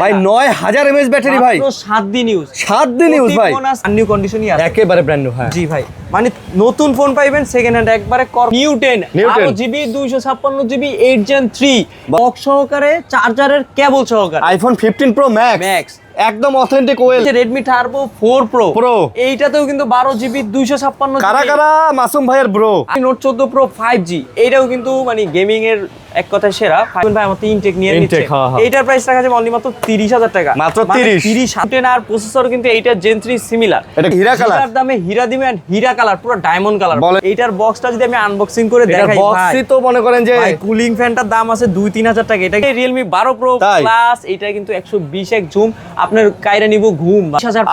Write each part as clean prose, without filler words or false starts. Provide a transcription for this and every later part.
ভাই 9000 mAh battery ভাই, মাত্র 7 দিন ইউজ, 7 দিন ইউজ ভাই, নিউ কন্ডিশনই আছে, একেবারে ব্র্যান্ড নিউ। হ্যাঁ জি ভাই, মানে নতুন ফোন পাইবেন সেকেন্ড হ্যান্ড একবারে new 10 8GB 256GB 8 Gen 3 box সহকারে, চার্জারের কেবল সহকারে, আইফোন 15 Pro Max একদম authentic well. Redmi Turbo 4 Pro এইটাতেও কিন্তু 12GB 256GB। কারা কারা মাসুম ভাইয়ের ব্রো? নোট 14 Pro 5G এইটাও কিন্তু মানে গেমিং এর এক কথায় সেরা। ফাইন ভাই আমার 3 টেক নিয়ে নিচ্ছে, এইটার প্রাইস রাখা যাবে অনলি মাত্র 30000 টাকা, মাত্র 30 10 আর প্রসেসর কিন্তু এইটা Gen 3 সিমিলার, এটা হীরা কালার, এটার দামে হীরা দিবেন, হীরা কালার পুরো ডায়মন্ড কালার। এইটার বক্সটা যদি আমি আনবক্সিং করে দেখাই বক্সই তো মনে করেন যে ভাই কুলিং ফ্যানটার দাম আছে 2-3000 টাকা। এটা Realme 12 Pro Plus, এটা কিন্তু 120 এক জুম, আপনার কাইরা নিব ঘুম।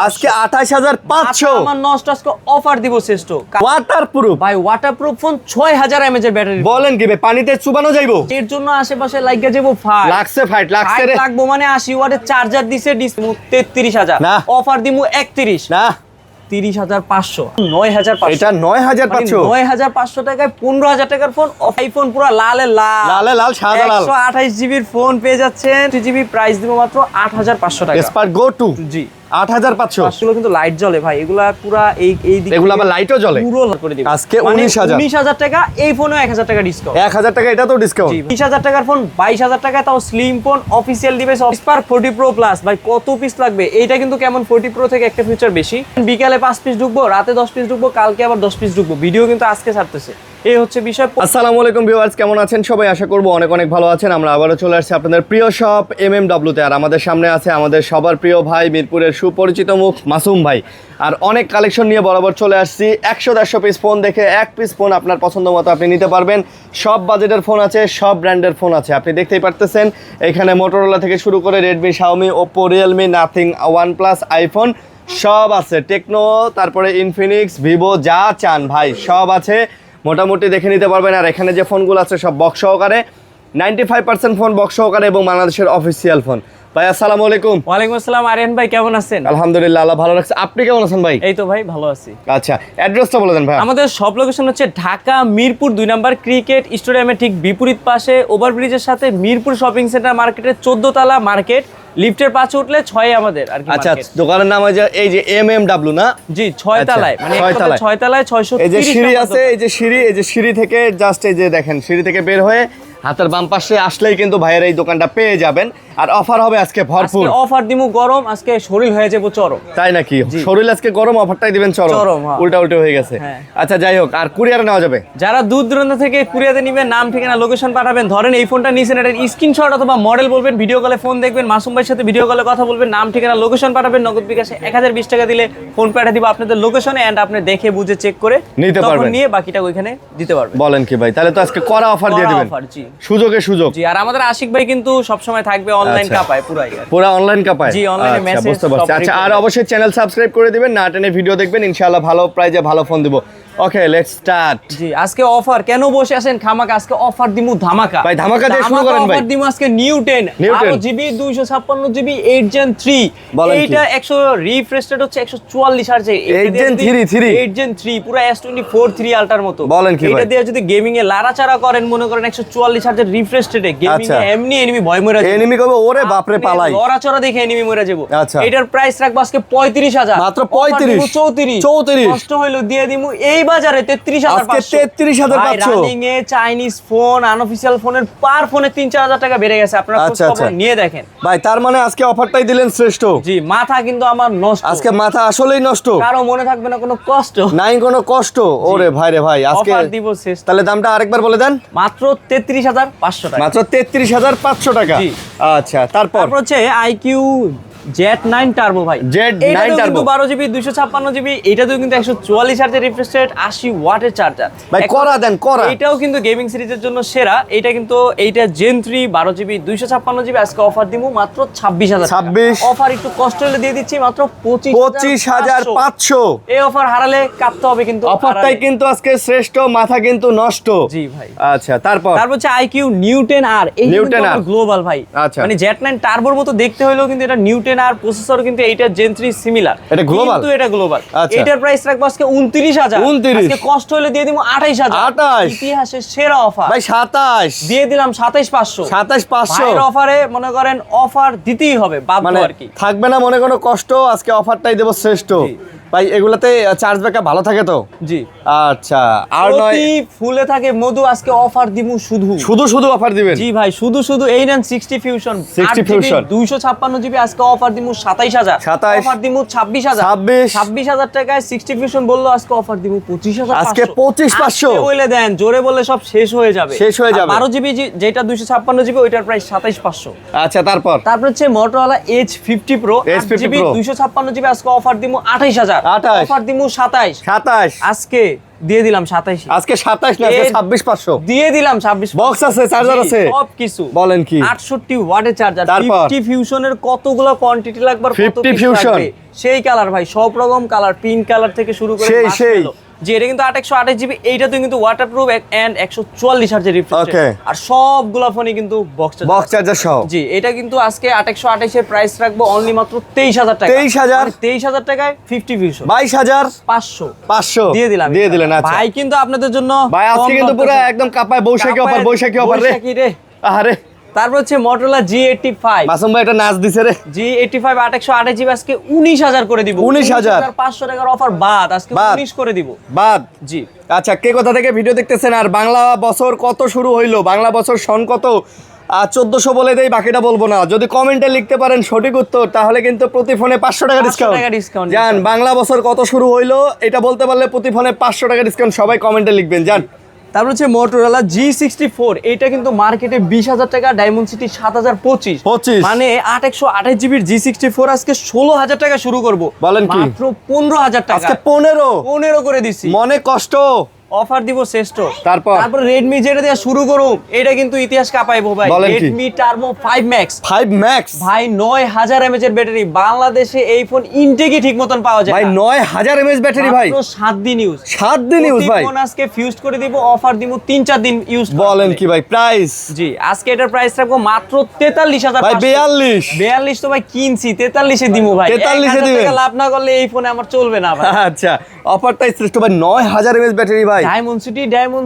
আজকে 28500 আমার নষ্ট আজকে অফার দিব শ্রেষ্ঠ ওয়াটারপ্রুফ ভাই, ওয়াটারপ্রুফ ফোন 6000 mAh এর ব্যাটারি। বলেন কি ভাই, পানিতে চুবানো যাইবো? এর জন্য আশেপাশে লাগা যাবো ফাইট লাগছে রে, লাগবো মানে 80 ওয়াটের চার্জার দিছে 33000, অফার দিমু 31 না 30500 9500, এটা 9500 9500 টাকায় 15000 টাকার ফোন। আইফোন পুরো লালে লাল সাদা লাল 128GB এর ফোন পেয়ে যাচ্ছেন। 2GB প্রাইস দিব মাত্র 8500 টাকা। এসপার গো টু জি 8500 আসলে কিন্তু লাইট জ্বলে ভাই, এগুলা পুরা এই দিকে এগুলো আবার লাইটও জ্বলে পুরো করে দিবেন আজকে 19000 টাকা। এই ফোনে 1000 টাকা ডিসকাউন্ট, 1000 টাকা এটা তো ডিসকাউন্ট। 20000 টাকার ফোন 22000 টাকায়, তাও slim phone official device Spark 40 Pro Plus। ভাই কত পিস লাগবে? এইটা কিন্তু কেমন 40 Pro থেকে একটা ফিচার বেশি, বিকালে 5 পিস ঢুকবো, রাতে 10 পিস ঢুকবো, কালকে আবার 10 পিস ঢুকবো। ভিডিও কিন্তু আজকে ছাড়তেছে, এই হচ্ছে বিষয়। আসসালামু আলাইকুম ভিউয়ার্স, কেমন আছেন সবাই? আশা করবো অনেক অনেক ভালো আছেন। আমরা আবারও চলে আসছি আপনাদের প্রিয় শপ MMW তে, আর আমাদের সামনে আছে আমাদের সবার প্রিয় ভাই, মিরপুরের সুপরিচিত মুখ মাসুম ভাই। আর অনেক কালেকশন নিয়ে বরাবর চলে আসছি। 100-150 পিস ফোন দেখে এক পিস ফোন আপনার পছন্দ মতো আপনি নিতে পারবেন। সব বাজেটের ফোন আছে, সব ব্র্যান্ডের ফোন আছে, আপনি দেখতেই পারতেছেন। এখানে মোটরোলা থেকে শুরু করে Redmi, Xiaomi, Oppo, Realme, nothing, OnePlus, iPhone সব আছে, টেকনো, তারপরে ইনফিনিক্স, ভিভো, যা চান ভাই সব আছে, মোটামুটি দেখে নিতে পারবেন। আর এখানে যে ফোনগুলো আছে সব বক্স সহকারে, 95% ফোন বক্স সহকারে এবং বাংলাদেশের অফিসিয়াল ফোন। ভাই আসসালামু আলাইকুম। ওয়ালাইকুম আসসালাম আরিয়ান ভাই, কেমন আছেন? আলহামদুলিল্লাহ, আল্লাহ ভালো রাখছে। আপনি কেমন আছেন ভাই? এই তো ভাই ভালো আছি। আচ্ছা, অ্যাড্রেসটা বলে দেন ভাই। আমাদের সব লোকেশন হচ্ছে ঢাকা মিরপুর 2 নম্বর ক্রিকেট স্টেডিয়ামের ঠিক বিপরীত পাশে, ওভারব্রিজের সাথে মিরপুর শপিং সেন্টার মার্কেটের 14 তলা মার্কেট, লিফটের পাশে উঠলে 6 আমাদের আর কি। আচ্ছা, দোকানের নাম হয় যে এই যে MMW না? জি 6 তলায়, মানে 6 তলায় 630। এই যে সিঁড়ি আছে, এই যে সিঁড়ি থেকে জাস্ট এই যে দেখেন, সিঁড়ি থেকে বের হয়ে হাতের বাম পাশে আসলেই কিন্তু ভাইয়ের এই দোকানটা পেয়ে যাবেন। আর অফার হবে আজকে ভরপুর, অফার দিমু গরম, আজকে শরীর হয়ে যাবো চরম। তাই নাকি? শরীর আজকে গরম, অফারটাই দিবেন চরম, উল্টা হয়ে গেছে। আচ্ছা যাই হোক, আর কুরিয়ারে নেওয়া যাবে? যারা দূর দূরান্ত থেকে কুরিয়ারে নেবেন, নাম ঠিকানা লোকেশন পাঠাবেন। ধরেন এই ফোনটা নিছেন, এটার স্ক্রিনশট অথবা মডেল বলবেন, ভিডিও কলে ফোন দেখবেন, মাসুম ভাইয়ের সাথে ভিডিও কলে কথা বলবেন, নাম ঠিকানা লোকেশন পাঠাবেন, নগদ বিকাশে 1020 টাকা দিলে ফোন পাঠিয়ে দিব আপনাদের লোকেশনে, এন্ড আপনি দেখে বুঝে চেক করে নিতে পারবেন, নিয়ে বাকিটা ওইখানে দিতে পারবেন। বলেন কি ভাই, তাহলে তো আজকে করা অফার দিয়ে দিবেন, সুযোগে সুযোগ। জি, আর আমাদের আশিক ভাই কিন্তু সব সময় থাকবে অনলাইন কাপায়, পুরো অনলাইন কাপায়। জি, অনলাইনে মেসেজ, বুঝতে পারছি। আচ্ছা, আর অবশ্যই চ্যানেল সাবস্ক্রাইব করে দিবেন, না টেনে ভিডিও দেখবেন, ইনশাআল্লাহ ভালো প্রাইজে ভালো ফোন দিব। ওকে, লেটস স্টার্ট। জি, আজকে অফার কেন বসে আছেন খামাকা? আজকে অফার দিমু ধামাকা ভাই, ধামাকা দিয়ে শুরু করেন ভাই। অফার দিমু আজকে নিউ 10 8GB 256GB 8 Gen 3। এইটা 100 রিফ্রেশ রেট হচ্ছে 144 Hz, 8 Gen 3 পুরো S24 3 আলটার মতো। বলেন কি ভাই? এটা দিয়ে যদি গেমিং এ লাড়াচাড়া করেন, মনে করেন 144 Hz রিফ্রেশ রেটে গেমিং এ এমনি এনিমি ভয় মরে যাবে, এনিমি কবে ওরে বাপরে পালাই, লড়াচড়া দেখে এনিমি মরে যাবে। আচ্ছা, এটার প্রাইস রাখবো আজকে 35000, মাত্র 34 কষ্ট হইলো দিয়ে দিমু এই বাজারে 33500। রানিং এ চাইনিজ ফোন, আনঅফিশিয়াল ফোনের পার ফোনে 3-4000 টাকা বেড়ে গেছে, আপনারা খবর নিয়ে দেখেন ভাই। তার মানে আজকে অফারটাই দিলেন শ্রেষ্ঠ। জি, মাথা কিন্তু আমার নষ্ট, আজকে মাথা আসলেই নষ্ট, কারো মনে থাকবে না কোনো কষ্ট নাই কোনো কষ্ট। ওরে ভাই রে ভাই, আজকে অফার দিব শেষ। তাহলে দামটা আরেকবার বলে দেন। মাত্র 33500 টাকা, মাত্র 33500 টাকা। আচ্ছা, তারপর হচ্ছে IQ Z9 টার্বো ভাই, Z9 টার্বো 12GB 256GB, এটাতেও কিন্তু 144 Hz রিফ্রেশ রেট, 80 ওয়াটের চার্জার ভাই। করা দেন করা, এটাও কিন্তু গেমিং সিরিজের জন্য সেরা। এটা কিন্তু এইটা Gen 3 12GB 256GB, আজকে অফার দিমু মাত্র 26000 টাকা। অফার একটু কষ্ট হলে দিয়ে দিচ্ছি মাত্র 25500। এই অফার হারালে কাঁপতে হবে, কিন্তু অফারটাই কিন্তু আজকে শ্রেষ্ঠ, মাথা কিন্তু নষ্ট। জি ভাই। আচ্ছা, তারপর হচ্ছে IQ New 10R, এই কিন্তু গ্লোবাল ভাই, মানে Z9 টার্বোর মতো দেখতে হইলেও কিন্তু এটা New 10 জেন আর প্রসেসর কিন্তু এইটা জেন 3 সিমিলার। এটা গ্লোবাল, কিন্তু এটা গ্লোবাল। আচ্ছা। এটার প্রাইস রাখবো আজকে 29000। 29 আজকে কষ্ট হলে দিয়ে দিব 28000। 28 ইতিহাসের সেরা অফার ভাই 27 দিয়ে দিলাম 27500। 27500 ভাইয়ের অফারে মনে করেন অফার দিতেই হবে, বাধ্য মানে আর কি। থাকবে না মনে কোনো কষ্ট, আজকে অফারটাই দেবো শ্রেষ্ঠ। ভাই এগুলাতে চার্জ ব্যাকআপ ভালো থাকে তো? জি। আচ্ছা, আর নয় প্রতি ফুলে থাকে মধু, আজকে অফার দিমু শুধু শুধু অফার দিবেন? জি ভাই, শুধু এই নেন 60 ফিউশন 60 fusion 256 জিবি, আজকে অফার দিমু 27000। 27 অফার দিমু 26000। 26000 টাকায় 60 ফিউশন বললো, আজকে অফার দিমু 25500। আজকে 25500 বলে দেন, জোরে বললে সব শেষ হয়ে যাবে। 12 জিবি যেটা 256 জিবি, ওইটার প্রাইস 27500। আচ্ছা, তারপর হচ্ছে Motorola H50 Pro 8 GB 256 GB, আজকে অফার দিমু 28000। 28 অফার দিমু 27। আজকে দিয়ে দিলাম 27। আজকে 27 না, আজকে 26500 দিয়ে দিলাম 26। বক্স আছে, চার্জার আছে, সব কিছু। বলেন কি? 68 ওয়াটের চার্জার। তারপর 50 ফিউশনের কতগুলো কোয়ান্টিটি লাগবে, কত 50 পিস fusion। লাগবে, সেই কালার ভাই, সব রকম কালার, পিঙ্ক কালার থেকে শুরু করে সেই। যে এটা কিন্তু 828 জিবি, এইটাতে কিন্তু ওয়াটারপ্রুফ এন্ড 144 হার্জের রিফ্রেশ রেট। Okay। আর সবগুলা ফোনই কিন্তু বক্স চার্জার সহ। জি, এটা কিন্তু আজকে 828 এর প্রাইস রাখবো অনলি মাত্র 23000 টাকা। 23000 23000 টাকায় 50 ফিউশন 22500 দিয়ে দিলেন। আচ্ছা ভাই কিন্তু আপনাদের জন্য ভাই আজকে কম কিন্তু পুরো করতেছে। একদম কাপায় বৈশাখী অফার রে। রে। আরে তারপর হচ্ছে Motorola G85। মাসুম ভাই এটা নাচ দিছে রে। G85 828 জিবি আজকে 19000 করে দিব। 19500 টাকার অফার বাদ আজকে 19 করে দিব। বাদ। জি। আচ্ছা, কে কোথা থেকে ভিডিও দেখতেছেন আর বাংলা বছর কত শুরু হইলো, বাংলা বছর সন কত? 1400 বলে দেই, বাকিটা বলবো না। যদি কমেন্টে লিখতে পারেন সঠিক উত্তর, তাহলে কিন্তু প্রতি ফোনে 500 টাকা 500 টাকা ডিসকাউন্ট। discount জান, বাংলা বছর কত শুরু হইলো এটা বলতে পারলে প্রতি ফোনে 500 টাকা ডিসকাউন্ট। সবাই কমেন্টে লিখবেন। জান, তারপর হচ্ছে Motorola G64। এটা কিন্তু মার্কেটে 20000 টাকা, ডায়মন্ড সিটি 7025। 25 মানে 828 জিবির G64 আজকে 16000 টাকা শুরু করব। বলেন কি? মাত্র 15000 টাকা। আজকে 15 করে দিছি। মনে কষ্ট, অফার দিব শ্রেষ্ঠ। তারপর Redmi যেটা দিয়ে শুরু করুম, এটা কিন্তু ইতিহাস কাঁপাইবো ভাই। বলেন কি? Redmi Turbo 5 Max 5 Max ভাই 9000 mAh এর ব্যাটারি। বাংলাদেশে এই ফোন ইনটেকই ঠিক মতন পাওয়া যায় ভাই, না। 9000 mAh ব্যাটারি ভাই, মাত্র 7 দিন ইউজ। 7 দিন ইউজ ভাই। ফোন আজকে ফিউজ করে দিব, অফার দিব 3-4 দিন ইউজ। বলেন কি ভাই? প্রাইস জি, আজকে এটার প্রাইস রাখবো মাত্র 43000 ভাই। 42 42 তো ভাই কিনছি, 43 এ দিমু ভাই। 43 এ 1000 দিবেন? টাকা লাভ না করলে এই ফোনে আমার চলবে না ভাই। আচ্ছা, অফারটাই শ্রেষ্ঠ ভাই। 9000 mAh ব্যাটারি ভাই। ডায়মন্ড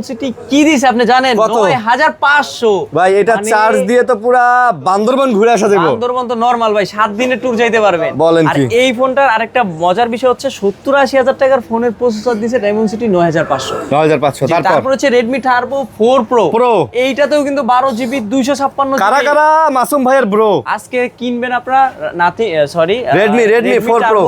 সিটি কি দিছে আপনি জানেন? কত? 9500 ভাই, এটা মানে চার্জ দিয়ে তো পুরা বান্দরবান ঘুরে আসা যাবে। বান্দরবান তো নরমাল ভাই, 7 দিনের ট্যুর যাইতে পারবেন। বলেন আর কি? এই ফোনটার আরেকটা মজার বিষয় হচ্ছে 70-80 হাজার টাকার ফোনের প্রসেসর দিছে ডায়মন্ড সিটি 9500। 9500। তারপর হচ্ছে Redmi Turbo 4 Pro। এইটাতেও কিন্তু 12 জিবি 256 কারা কারা মাসুম ভাইয়ের ব্রো আজকে কিনবেন আপনারা? Redmi 4 Pro।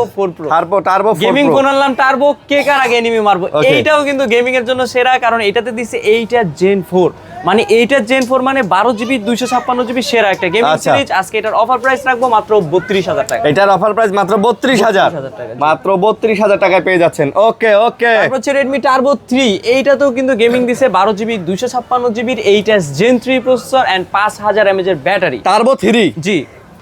Turbo 4 gaming Pro। Phone আনলাম টার্বো, কে কার আগে এনিমি মারবো। Okay। এইটাও কিন্তু গেমিং এর জন্য সেরা, কারণ এটাতে দিছে 8 Gen 4। মানে 8 Gen 4 মানে 12 জিবি 256 জিবি সেরা একটা গেমিং আচ্ছা। সিরিজ। আজকে এটার অফার প্রাইস রাখবো মাত্র 32000 টাকা। এটার অফার প্রাইস মাত্র 32000 টাকা। মাত্র 32000 টাকায় পেয়ে যাচ্ছেন। ওকে। তারপর হচ্ছে Redmi Turbo 3। এইটাতেও কিন্তু গেমিং দিছে 12 জিবি 256 জিবির 8 Gen 3 প্রসেসর এন্ড 5000 mAh এর ব্যাটারি। টার্বো 3। জি,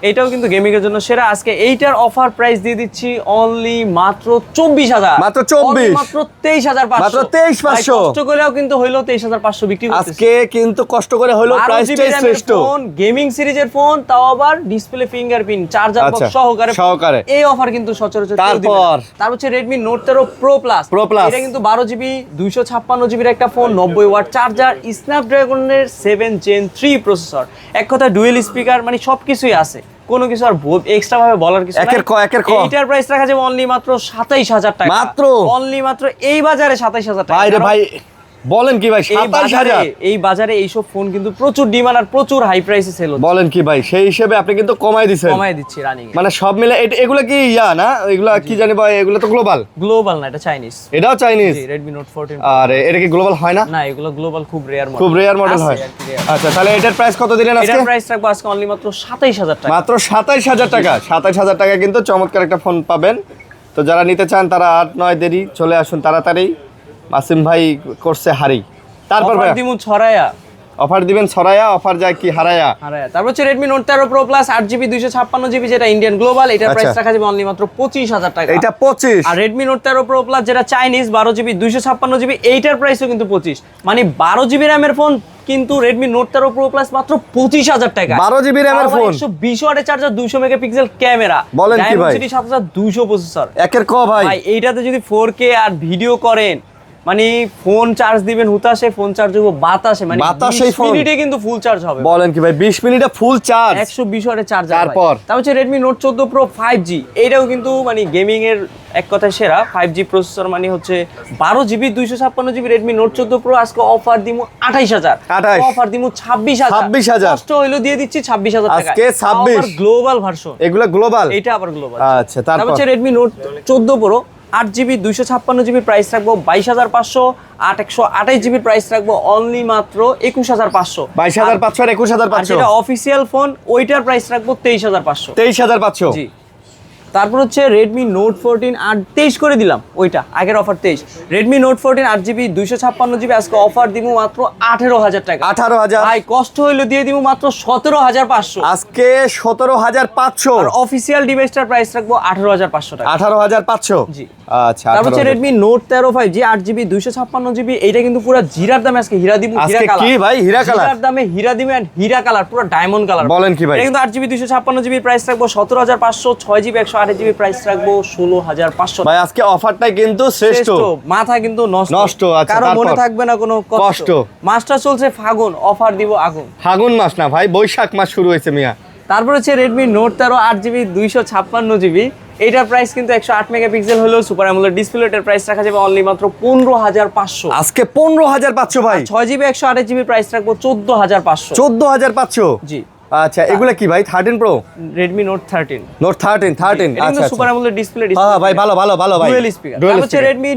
এটাও কিন্তু গেমিং এর জন্য সেরা। আজকে এইটার অফার প্রাইস দিয়ে দিচ্ছি অনলি মাত্র 24000। মাত্র 24। মাত্র 23500। মাত্র 23500। কষ্ট করেও কিন্তু হইলো 23500 বিক্রি করতেছি। আজকে কিন্তু কষ্ট করে হলো, প্রাইসটাই শ্রেষ্ঠ। ফোন, গেমিং সিরিজের ফোন, তাও আবার ডিসপ্লে ফিঙ্গারপ্রিন্ট, চার্জার বক্স আচ্ছা, সহকারে। এই অফার কিন্তু সচরাচর কেউ দিবে না। তারপর হচ্ছে Redmi Note 13 Pro Plus। এটা কিন্তু 12 জিবি 256 জিবির একটা ফোন, 90 ওয়াট চার্জার, স্ন্যাপড্রাগনের 7 Gen 3 প্রসেসর। এক কথা ডুয়েল স্পিকার, মানে সবকিছুই আছে। কোনো কিছু আর এক্সট্রা ভাবে বলার কিছু নাই। একের ক। এইটার প্রাইস রাখা যাবে অনলি মাত্র 27000 টাকা। মাত্র অনলি মাত্র এই বাজারে 27000 টাকা। ভাই রে ভাই, বলেন কি ভাই? 27000। এই বাজারে এইসব ফোন কিন্তু প্রচুর ডিমান্ড আর প্রচুর হাই প্রাইসে সেল হচ্ছে। বলেন কি ভাই? সেই হিসেবে আপনি কিন্তু কমাই দিচ্ছেন। কমাই দিচ্ছি রানিং। মানে সব মিলে এগুলা কি না? এগুলা কি জানি ভাই, এগুলা তো গ্লোবাল না, এটা চাইনিজ। এটাও চাইনিজ। জি, Redmi Note 14 আর এটা কি গ্লোবাল হয় না? না, এগুলো গ্লোবাল খুব রেয়ার মডেল। খুব রেয়ার মডেল হয়। আচ্ছা, তাহলে এটার প্রাইস কত দিলেন আজকে? এটার প্রাইস রাখবো আজকে অনলি মাত্র 27000 টাকা। মাত্র 27000 টাকা। 27000 টাকা কিন্তু চমৎকার একটা ফোন পাবেন। তো যারা নিতে চান তারা 8-9 দেরি চলে আসুন তাড়াতাড়ি। মাসিম ভাই করছে হারি। তারপর ভাই দিমু ছড়ায়া অফার দিবেন ছড়ায়া, অফার যায় কি হারায়া। তারপর হচ্ছে Redmi Note 13 Pro Plus 8GB 256GB যেটা ইন্ডিয়ান গ্লোবাল, এটার প্রাইস রাখা যাবে অনলি মাত্র 25000 টাকা। এটা 25। আর Redmi Note 13 Pro Plus যেটা চাইনিজ 12GB 256GB, এইটার প্রাইসও কিন্তু 25। মানে 12GB র্যামের ফোন কিন্তু Redmi Note 13 Pro Plus মাত্র 25000 টাকা। 12GB র্যামের ফোন, 120 ওয়াটের চার্জার, 200 মেগাপিক্সেল ক্যামেরা, বলেন কি ভাই, 7200 প্রসেসর। একের ক ভাই। ভাই এইটাতে যদি 4K আর ভিডিও করেন, মানে ফোন চার্জ দিবেন হুতাশে, ফোন চার্জ হবে বাতাসে, মানে 20 মিনিটে কিন্তু ফুল চার্জ হবে। বলেন কি ভাই, 20 মিনিটে ফুল চার্জ, 120 ওয়াটের চার্জার। তারপর হচ্ছে Redmi Note 14 Pro 5G, এটাও কিন্তু মানে গেমিং এর এক কথায় সেরা 5G প্রসেসর। মানে হচ্ছে 12GB 256GB Redmi Note 14 Pro আজকে অফার দিমু 28000, অফার দিমু 26000, কষ্ট হইলো দিয়ে দিচ্ছি 26000 টাকা আজকে 26 গ্লোবাল ভার্সন। এগুলা গ্লোবাল, এটা আবার গ্লোবাল। আচ্ছা, তারপর হচ্ছে Redmi Note 14 Pro 8GB 256GB price রাখবো 22500, 128GB প্রাইস রাখবো অনলি মাত্র 21500। 22500 আর 21500, যেটা অফিসিয়াল ফোন ওইটার প্রাইস রাখবো 23500। 23500, জি। তারপর হচ্ছে Redmi Note 14 23 করে দিলাম, ওইটা আগের offer 23। Redmi Note 14 8GB 256GB আজকে অফার দিমু মাত্র 18000 টাকা। 18000 ভাই কষ্ট হইলো দিয়ে দিমু মাত্র 17500, আজকে 17500। আর অফিসিয়াল ডিভাইসটার প্রাইস রাখবো 18500 টাকা। 18500, জি। আচ্ছা, তারপর হচ্ছে Redmi Note 13 5G 8GB 256GB, এইটা কিন্তু পুরো জিরার দামে আজকে হীরা দিমু। হীরা কালার কি ভাই, হীরা কালার জিরার দামে হীরা দিমু, এন্ড হীরা কালার পুরো ডায়মন্ড কালার। বলেন কি ভাই, এটা কিন্তু 8GB 256GB প্রাইস রাখবো 17500, 6GB 128GB প্রাইস রাখবো 16500। ভাই আজকে অফারটাই কিন্তু শ্রেষ্ঠ, মাথা কিন্তু নষ্ট। আচ্ছা, কারো মনে থাকবে না কোনো কষ্ট। মাসটা চলছে ফাগুন, অফার দিব আগুন। ফাগুন মাস না ভাই, বৈশাখ মাস শুরু হয়েছে মিয়া। তারপর হচ্ছে Redmi Note 13 8GB 256GB, এইটার প্রাইস কিন্তু 108 মেগাপিক্সেল হলো সুপার অ্যামোলেড ডিসপ্লে, এটার প্রাইস রাখা যাবে অনলি মাত্র 15500। আজকে 15500 ভাই। 6GB 128GB প্রাইস রাখবো 14500। 14500, জি। আচ্ছা, এগুলা কি ভাই? 13 Pro, Redmi Note 13, Note 13, এটা কিন্তু সুপার অ্যামোলেড ডিসপ্লে। হ্যাঁ ভাই, ভালো ভাই, ডুয়াল স্পিকার। তারপর হচ্ছে Redmi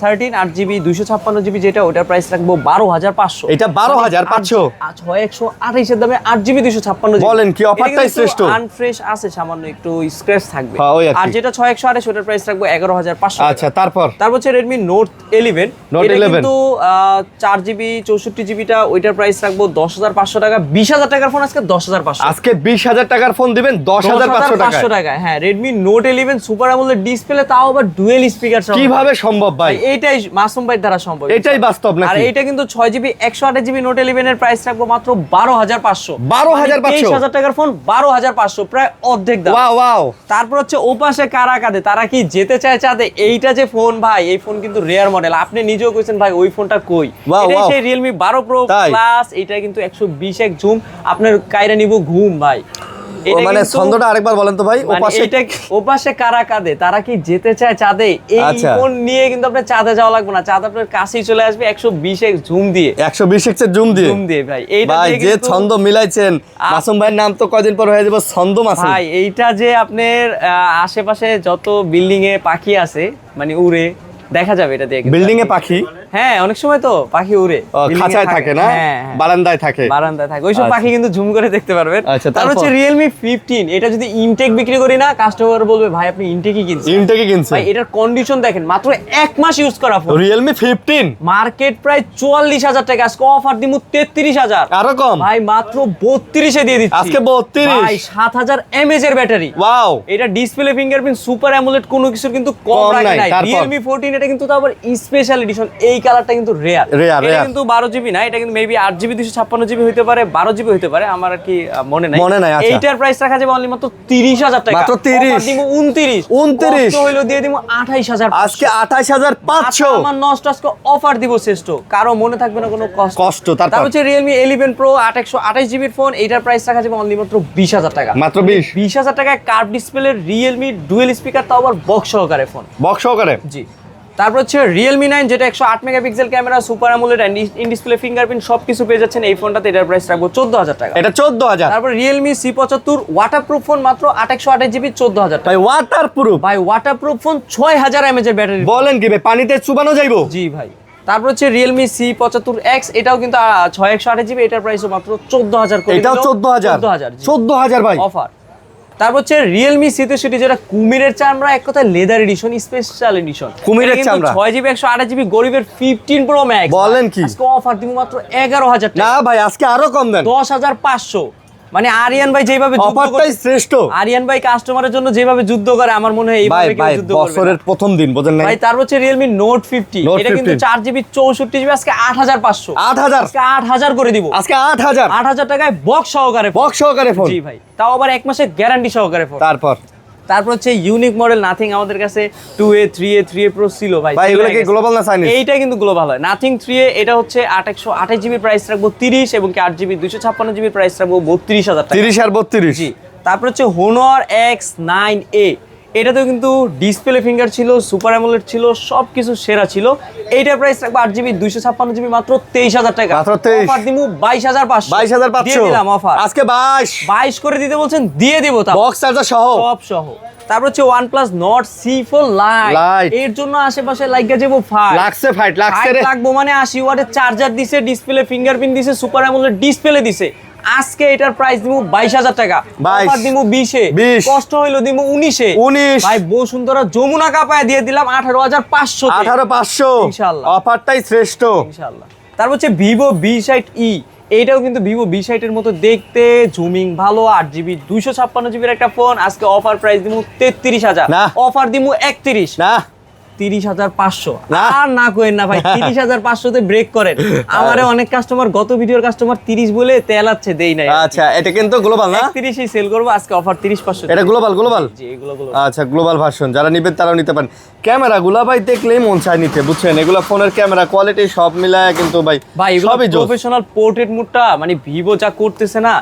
13 8GB 256GB যেটা, ওটার প্রাইস রাখবো 12500। এটা 12500, 6128 এর দামে 8GB 256GB। বলেন কি, অফারটাই শ্রেষ্ঠ। আনফ্রেশ আছে, সামান্য একটু স্ক্র্যাচ থাকবে। হ্যাঁ, ওই আর কি। আর যেটা 6128 ওটার প্রাইস রাখবো 11500। আচ্ছা, তারপর হচ্ছে Redmi Note 11, এটা কিন্তু 4GB 64GB টা, ওইটার প্রাইস রাখবো 10500 টাকা। 20000 টাকার ফোন আজকে 10500। আজকে 20000 টাকার ফোন দিবেন 10500 টাকা। হ্যাঁ, Redmi Note 11 super AMOLED display, তাও আবার ডুয়াল স্পিকার সহ। কিভাবে সম্ভব ভাই? এইটাই মাসুম ভাই দ্বারা সম্ভব, এটাই বাস্তব নাকি? আর এইটা কিন্তু 6GB 128GB Note 11 এর প্রাইস রাখবো মাত্র 12500। 12500 টাকার ফোন 12500, প্রায় অর্ধেক দাম। ওয়াও। তারপর হচ্ছে ওপাশে কারা কাঁদে, তারা কি যেতে চায় চাঁদে। এইটা যে ফোন ভাই, এই ফোন কিন্তু রেয়ার মডেল। আপনি নিজেও কইছেন ভাই ওই ফোনটা কই, এটাই সেই Realme 12 Pro Plus। এটা কিন্তু 120x জুম, আপনার কাইরা নিব ঘুম ভাই। মানে ছন্দটা আরেকবার বলেন তো ভাই। ওপাশে কারা কাঁদে, তারা কি যেতে চায় চাঁদে। এই ফোন নিয়ে কিন্তু আপনার চাঁদে যাওয়া লাগবে না, চাঁদ আপনার কাছেই চলে আসবে 120x জুম দিয়ে। 120x এর জুম দিয়ে ভাই। এইটা যে ছন্দ মিলাইছেন, মাসুম ভাইয়ের নাম তো কদিন পর হয়ে যাবে ছন্দ মাসুম ভাই। এইটা যে আপনার আশেপাশে যত বিল্ডিং এ পাখি আছে, মানে উড়ে দেখা যাবে এটা দিয়ে। বিল্ডিং এ পাখি, হ্যাঁ, অনেক সময় তো পাখি উড়ে, খাঁচায় থাকে না, বারান্দায় থাকে। ওইসব পাখি কিন্তু জুম করে দেখতে পারবেন। তারপর হচ্ছে Realme 15, এটা যদি ইনটেক বিক্রি করি না, কাস্টমার বলবে ভাই আপনি ইনটেকই কিনছেন। ভাই এটার কন্ডিশন দেখেন, মাত্র 1 মাস ইউজ করা ফোন। Realme 15 মার্কেট প্রায় 44000 টাকা, আজকে অফার দিমু 33000। আরো কম ভাই, মাত্র 32 এ দিয়ে দিচ্ছি আজকে। 32 ভাই, 7000 mAh এর ব্যাটারি। ওয়াও। এটা ডিসপ্লে ফিঙ্গারপ্রিন্ট সুপার অ্যামোলেড, কোনো কিছুর কিন্তু কম রাখে নাই। Realme 14 এটা কিন্তু আবার স্পেশাল এডিশন, এই কালারটা কিন্তু রেয়ার। এটা কিন্তু 12GB না, এটা কিন্তু মেবি 8GB 256GB হইতে পারে, 12GB হইতে পারে, আমার আর কি মনে নাই। এইটার প্রাইস রাখা যাবে অনলি মাত্র 30000 টাকা। মাত্র 30 দিমু 29 কত হইলো দিয়ে দিমু 28000 আজকে 28500। আমার নষ্ট আজকে অফার দিব শ্রেষ্ঠ, কারো মনে থাকবে না কোনো কষ্ট। তারপর হচ্ছে Realme 11 Pro 128GB ফোন, এইটার প্রাইস রাখা যাবে অনলি মাত্র 20000 টাকা। মাত্র 20000 টাকায় curve display Realme dual speaker, তাও আবার বক্স সহকারে ফোন। জি। তারপর হচ্ছে Realme 9, যেটা 108 megapixel camera, super AMOLED and in display fingerprint সবকিছু পেয়ে যাচ্ছেন এই ফোনটাতে। এটার প্রাইস রাখবো 14000 টাকা। এটা 14000। তারপর Realme C75 ওয়াটারপ্রুফ ফোন, মাত্র 128GB 14000 টাকা। ভাই ওয়াটারপ্রুফ ফোন, 6000 mAh এর ব্যাটারি। বলেন কি ভাই, পানিতে চুবানো যাইবো? জি ভাই। তারপর হচ্ছে Realme C75X, এটাও কিন্তু 6128GB, এটার প্রাইসও মাত্র 14000 করে। এটাও 14000 ভাই, অফার। তারপর হচ্ছে রিয়েলমি C63 যেটা কুমিরের চামড়া, এক কথায় লেদার এডিশন, স্পেশাল এডিশন। কুমিরের চামড়া 6GB 128GB গরিবের 15 প্রো ম্যাক্স। বলেন কি? আজকে অফার দিব মাত্র 11,000 টাকা। না ভাই আজকে আরো কম দেন। 10,500। মানে আরিয়ান ভাই যেভাবে অফারটাই শ্রেষ্ঠ। আরিয়ান ভাই কাস্টমারের জন্য যেভাবে যুদ্ধ করে, আমার মনে হয় এইভাবে কেউ যুদ্ধ করবে না। বছরের প্রথম দিন বোঝেন নাই ভাই। তারপর হচ্ছে Realme Note 50, এটা কিন্তু 4GB 64GB আজকে 8,500। 8,000 আজকে 8,000 করে দিব। আজকে 8,000 8,000 টাকায় বক্স সহকারে ফোন। বক্স সহকারে ফোন। জি ভাই, তাও আবার 1 মাসের গ্যারান্টি সহকারে ফোন। তারপর হচ্ছে ইউনিক মডেল নাথিং আমাদের কাছে 2A 3A 3A Pro ছিল ভাই। ভাই এগুলো কি গ্লোবাল না চাইনিজ? এইটা কিন্তু গ্লোবাল হয়। নাথিং 3A এটা হচ্ছে 128GB প্রাইস রাখবো 30 এবং কি 8GB 256GB প্রাইস রাখবো 32,000 টাকা। 30 আর 32। জি। তারপর হচ্ছে Honor X9A, এটাতেও কিন্তু ডিসপ্লে ফিঙ্গার ছিল, সুপার অ্যামোলেড ছিল, সবকিছু সেরা ছিল। এইটার প্রাইস রাখবো 8GB 256GB মাত্র 23,000 টাকা। মাত্র 23। অফার দিমু 22,500। 22,500 দিয়ে দিলাম অফার। আজকে 22 করে দিতে বলছেন, দিয়ে দিব তা বক্স চার্জার সহ সব সহ। তারপর হচ্ছে OnePlus Nord C4 Lite, এর জন্য আশেপাশে লাগা যাবো লাগছে লাগছে রে। লাগবো মানে 80 ওয়াটের চার্জার দিছে, ডিসপ্লে ফিঙ্গারপ্রিন্ট দিছে, সুপার অ্যামোলেড ডিসপ্লে দিছে। আজকে এটার প্রাইস দিমু 22,000 টাকা। অফার দিমু 20 এ। কষ্ট হইলো দিমু 19 এ। ভাই বসুন্ধরা যমুনা কাপায় দিয়ে দিলাম 18,500 তে। 18,500 ইনশাআল্লাহ। অফারটাই শ্রেষ্ঠ ইনশাআল্লাহ। তারপর হচ্ছে Vivo V60e, এইটাও কিন্তু Vivo V60 এর মতো দেখতে, জুমিং ভালো, 8GB 256GB এর একটা ফোন। আজকে অফার প্রাইস দিমু 33,000। অফার দিমু 31 না 30,500। আর না কইেন না ভাই, 30,500 তে ব্রেক করেন। আমারে অনেক কাস্টমার, গত ভিডিওর কাস্টমার 30 বলে তেলাচ্ছে, দেই নাই। আচ্ছা এটা কিন্তু গ্লোবাল না? 31 এই সেল করব আজকে, অফার 30,500। এটা গ্লোবাল? জি এগুলো গ্লোবাল। আচ্ছা গ্লোবাল ভার্সন, যারা নিবেন তারাও নিতে পারেন। ক্যামেরা গুলা ভাই দেখলেই মন চায় নিতে, বুঝছেন? এগুলা ফোনের ক্যামেরা কোয়ালিটি সব মিলায় কিন্তু ভাই সবই প্রফেশনাল পোর্ট্রেট মোডটা মানে ভিভো যা করতেছে না।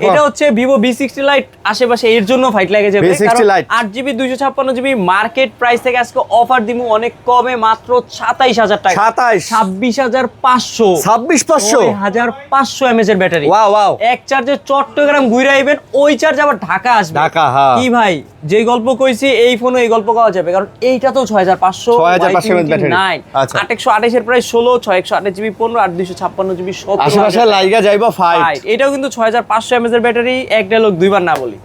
এটা হচ্ছে Vivo V60 Lite আশেপাশে এর জন্য ফাইট লাগে যাবে, কারণ 8GB 256GB মার্কেট প্রাইস থেকে আজকে অফার দিমু অনেক কমে, মাত্র 27,000 টাকা। 26,500। 26,500 mAh এর ব্যাটারি। ওয়াও। এক চার্জে চট্টগ্রাম ঘুরে আইবেন, ওই চার্জ আবার ঢাকা আসবে। ঢাকা কি ভাই, যে গল্প কইছি এই ফোনে এই গল্প পাওয়া যাবে, কারণ এইটা তো 6,500 mAh ব্যাটারি। 828 এর প্রাইস 16, 628GB 15, 8 256GB 17। আশেপাশে লাইগা যাইবো ফাইট। এটাও কিন্তু 6,500 mAh এর ব্যাটারি, এক ডায়লগ দুইবার না বলি।